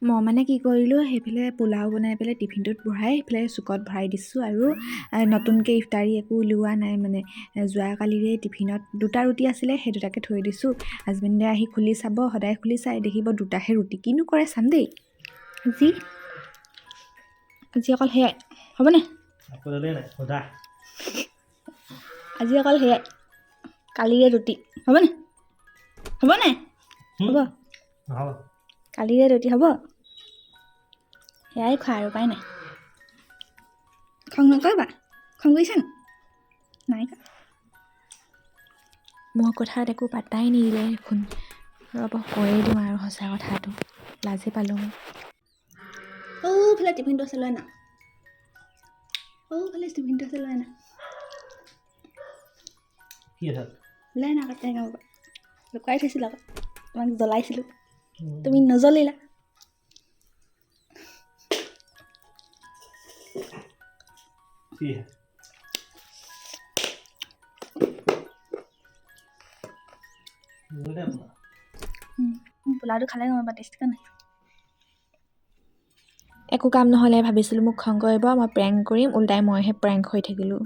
মই মানে কি কৰিলোঁ সেইফালে পোলাও বনাই পেলাই টিফিনটোত ভৰাই সেইফালে চুকত ভৰাই দিছোঁ আৰু নতুনকৈ ইফতাৰী একো উলিওৱা নাই মানে যোৱাকালিৰে টিফিনত 2টা ৰুটি আছিলে সেই 2টাকে থৈ দিছোঁ হাজবেণ্ডে আহি খুলি চাব সদায় খুলি চাই দেখিব 2টাহে ৰুটি কিনো কৰে চাম দেই আজি অকল সেয়াই হ'বনে আজি অকল সেয়াই কালিৰে ৰুটি হ'বনে হ'ব কালিৰে ৰুটি হ'ব সেয়াই খোৱা আৰু উপায় নাই খং নকৰিবা খং কৰিছা নাই মোৰ কথাত একো পাত্তাই নিদিলে দেখোন ৰ'ব কৈয়ে দিওঁ আৰু সঁচা কথাটো লাজে পালোঁ মই ফালে টিফিনটো আছে লৈ না ফালে টিফিনটো আছে লৈ না লৈ না কাটে লুকুৱাই থৈছিলোঁ আকৌ তোমাক জ্বলাইছিলোঁ তুমি নজ্বলিলা পোলাওটো খালে গম পাবা টেষ্ট নাই একো কাম নহ'লে ভাবিছিলোঁ মোক খং কৰিব মই প্ৰেংক কৰিম উল্টাই মইহে প্ৰেংক হৈ থাকিলোঁ